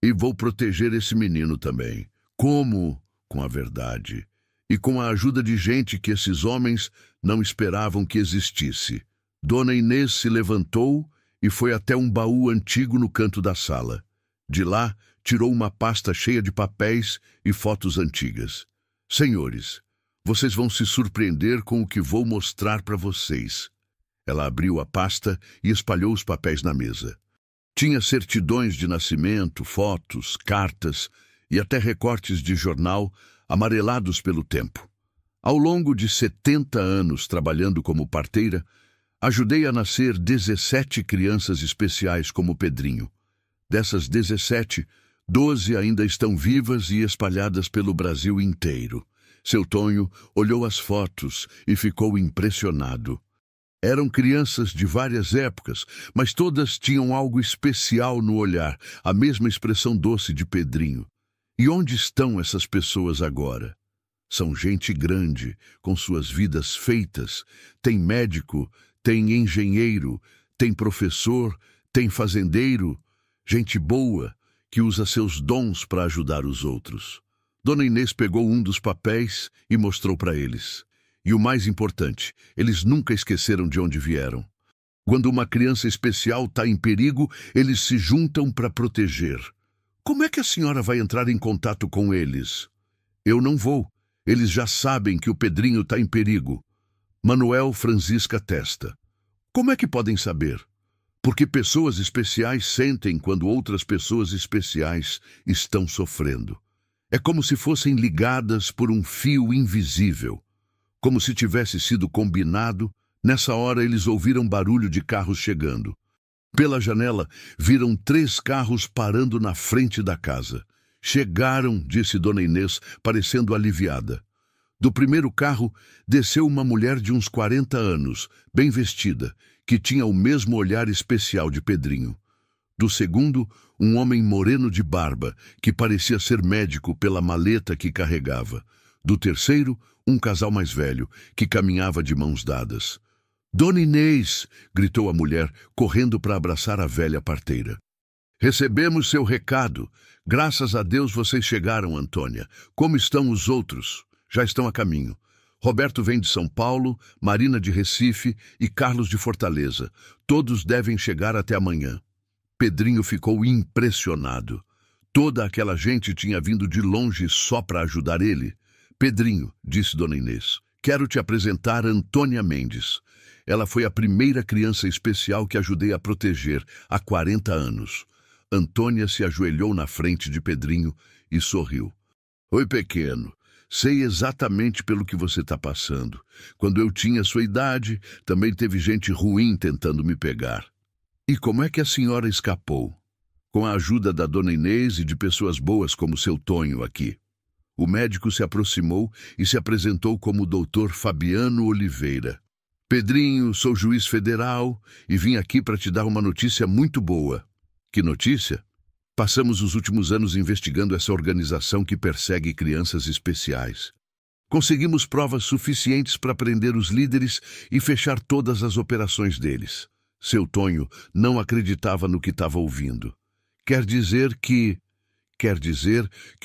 S1: E vou proteger esse menino também. Como? Com a verdade. E com a ajuda de gente que esses homens não esperavam que existisse. Dona Inês se levantou e foi até um baú antigo no canto da sala. De lá, tirou uma pasta cheia de papéis e fotos antigas. Senhores, vocês vão se surpreender com o que vou mostrar para vocês. Ela abriu a pasta e espalhou os papéis na mesa. Tinha certidões de nascimento, fotos, cartas e até recortes de jornal amarelados pelo tempo. Ao longo de 70 anos trabalhando como parteira, ajudei a nascer 17 crianças especiais como Pedrinho. Dessas 17, 12 ainda estão vivas e espalhadas pelo Brasil inteiro. Seu Tonho olhou as fotos e ficou impressionado. Eram crianças de várias épocas, mas todas tinham algo especial no olhar, a mesma expressão doce de Pedrinho. E onde estão essas pessoas agora? São gente grande, com suas vidas feitas. Tem médico, tem engenheiro, tem professor, tem fazendeiro. Gente boa, que usa seus dons para ajudar os outros. Dona Inês pegou um dos papéis e mostrou para eles. E o mais importante, eles nunca esqueceram de onde vieram. Quando uma criança especial está em perigo, eles se juntam para proteger. Como é que a senhora vai entrar em contato com eles? Eu não vou. Eles já sabem que o Pedrinho está em perigo. Manuel Francisca Testa. Como é que podem saber? Porque pessoas especiais sentem quando outras pessoas especiais estão sofrendo. É como se fossem ligadas por um fio invisível. Como se tivesse sido combinado, nessa hora eles ouviram barulho de carros chegando. Pela janela, viram 3 carros parando na frente da casa. Chegaram, disse Dona Inês, parecendo aliviada. Do primeiro carro, desceu uma mulher de uns 40 anos, bem vestida, que tinha o mesmo olhar especial de Pedrinho. Do segundo, um homem moreno de barba, que parecia ser médico pela maleta que carregava. Do terceiro, um casal mais velho, que caminhava de mãos dadas. Dona Inês! Gritou a mulher, correndo para abraçar a velha parteira. Recebemos seu recado. Graças a Deus vocês chegaram, Antônia. Como estão os outros? Já estão a caminho. Roberto vem de São Paulo, Marina de Recife e Carlos de Fortaleza. Todos devem chegar até amanhã. Pedrinho ficou impressionado. Toda aquela gente tinha vindo de longe só para ajudar ele. Pedrinho, disse Dona Inês, quero te apresentar Antônia Mendes. Ela foi a primeira criança especial que ajudei a proteger há 40 anos. Antônia se ajoelhou na frente de Pedrinho e sorriu. Oi, pequeno. Sei exatamente pelo que você está passando. Quando eu tinha sua idade, também teve gente ruim tentando me pegar. E como é que a senhora escapou? Com a ajuda da Dona Inês e de pessoas boas como seu Tonho aqui. O médico se aproximou e se apresentou como o Dr. Fabiano Oliveira. Pedrinho, sou juiz federal e vim aqui para te dar uma notícia muito boa. Que notícia? Passamos os últimos anos investigando essa organização que persegue crianças especiais. Conseguimos provas suficientes para prender os líderes e fechar todas as operações deles. Seu Tonho não acreditava no que estava ouvindo. Quer dizer que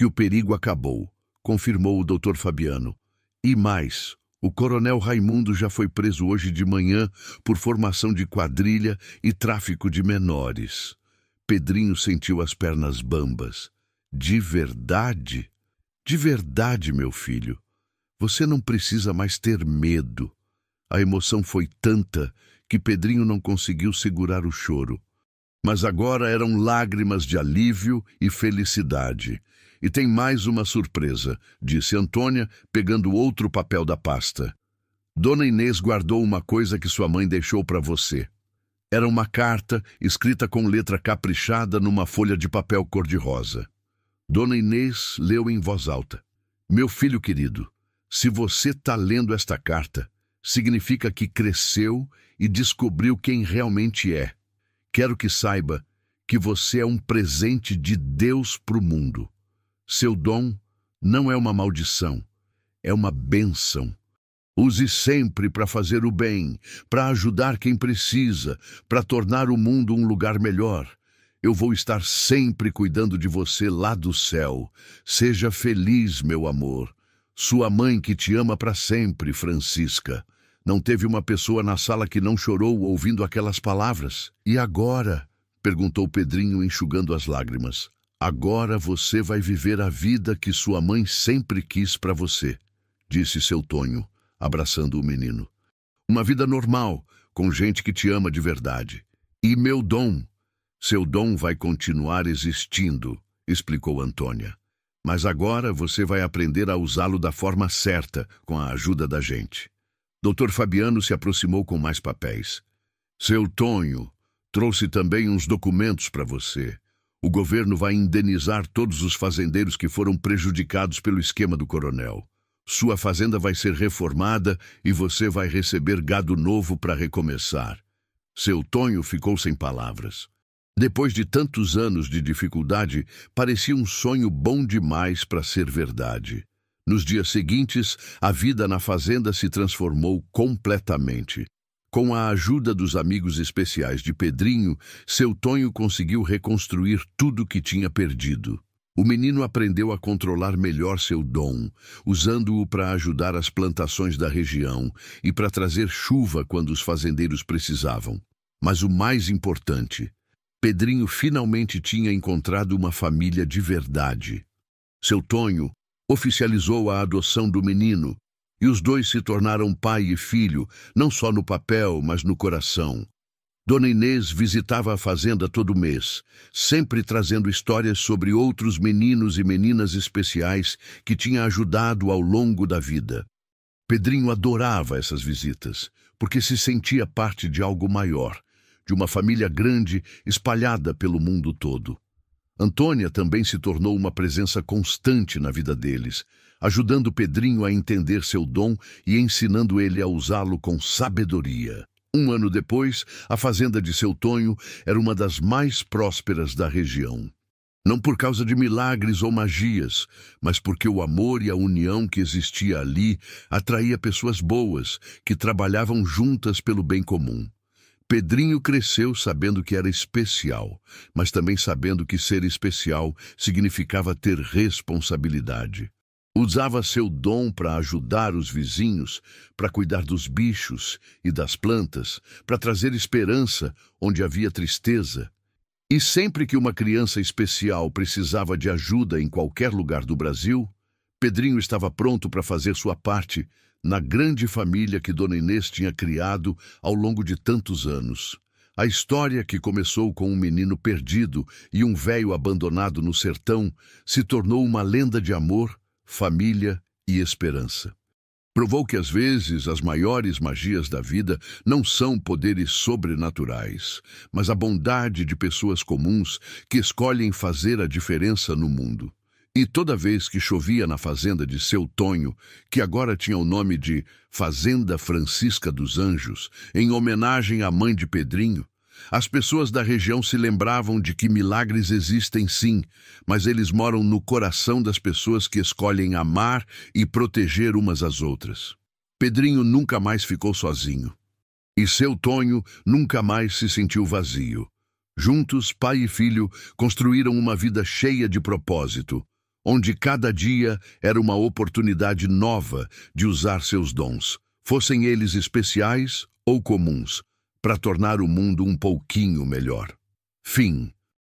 S1: o perigo acabou, confirmou o Dr. Fabiano. E mais, o coronel Raimundo já foi preso hoje de manhã por formação de quadrilha e tráfico de menores. Pedrinho sentiu as pernas bambas. De verdade? De verdade, meu filho. Você não precisa mais ter medo. A emoção foi tanta que Pedrinho não conseguiu segurar o choro. Mas agora eram lágrimas de alívio e felicidade. E tem mais uma surpresa, disse Antônia, pegando outro papel da pasta. Dona Inês guardou uma coisa que sua mãe deixou para você. Era uma carta escrita com letra caprichada numa folha de papel cor-de-rosa. Dona Inês leu em voz alta. Meu filho querido, se você está lendo esta carta, significa que cresceu e descobriu quem realmente é. Quero que saiba que você é um presente de Deus para o mundo. Seu dom não é uma maldição, é uma bênção. Use sempre para fazer o bem, para ajudar quem precisa, para tornar o mundo um lugar melhor. Eu vou estar sempre cuidando de você lá do céu. Seja feliz, meu amor. Sua mãe que te ama para sempre, Francisca. Não teve uma pessoa na sala que não chorou ouvindo aquelas palavras? E agora? Perguntou Pedrinho, enxugando as lágrimas. Agora você vai viver a vida que sua mãe sempre quis para você, disse seu Tonho, abraçando o menino. Uma vida normal, com gente que te ama de verdade. E meu dom? Seu dom vai continuar existindo, explicou Antônia. Mas agora você vai aprender a usá-lo da forma certa, com a ajuda da gente. Dr. Fabiano se aproximou com mais papéis. Seu Tonho, trouxe também uns documentos para você. O governo vai indenizar todos os fazendeiros que foram prejudicados pelo esquema do coronel. Sua fazenda vai ser reformada e você vai receber gado novo para recomeçar. Seu Tonho ficou sem palavras. Depois de tantos anos de dificuldade, parecia um sonho bom demais para ser verdade. Nos dias seguintes, a vida na fazenda se transformou completamente. Com a ajuda dos amigos especiais de Pedrinho, seu Tonho conseguiu reconstruir tudo o que tinha perdido. O menino aprendeu a controlar melhor seu dom, usando-o para ajudar as plantações da região e para trazer chuva quando os fazendeiros precisavam. Mas o mais importante, Pedrinho finalmente tinha encontrado uma família de verdade. Seu Tonho oficializou a adoção do menino, e os dois se tornaram pai e filho, não só no papel, mas no coração. Dona Inês visitava a fazenda todo mês, sempre trazendo histórias sobre outros meninos e meninas especiais que tinha ajudado ao longo da vida. Pedrinho adorava essas visitas, porque se sentia parte de algo maior, de uma família grande espalhada pelo mundo todo. Antônia também se tornou uma presença constante na vida deles, ajudando Pedrinho a entender seu dom e ensinando ele a usá-lo com sabedoria. Um ano depois, a fazenda de seu Tonho era uma das mais prósperas da região. Não por causa de milagres ou magias, mas porque o amor e a união que existia ali atraía pessoas boas, que trabalhavam juntas pelo bem comum. Pedrinho cresceu sabendo que era especial, mas também sabendo que ser especial significava ter responsabilidade. Usava seu dom para ajudar os vizinhos, para cuidar dos bichos e das plantas, para trazer esperança onde havia tristeza. E sempre que uma criança especial precisava de ajuda em qualquer lugar do Brasil, Pedrinho estava pronto para fazer sua parte na grande família que Dona Inês tinha criado ao longo de tantos anos. A história que começou com um menino perdido e um velho abandonado no sertão se tornou uma lenda de amor, família e esperança. Provou que às vezes as maiores magias da vida não são poderes sobrenaturais, mas a bondade de pessoas comuns que escolhem fazer a diferença no mundo. E toda vez que chovia na fazenda de seu Tonho, que agora tinha o nome de Fazenda Francisca dos Anjos, em homenagem à mãe de Pedrinho, as pessoas da região se lembravam de que milagres existem sim, mas eles moram no coração das pessoas que escolhem amar e proteger umas às outras. Pedrinho nunca mais ficou sozinho. E seu Tonho nunca mais se sentiu vazio. Juntos, pai e filho construíram uma vida cheia de propósito, onde cada dia era uma oportunidade nova de usar seus dons, fossem eles especiais ou comuns, para tornar o mundo um pouquinho melhor. Fim.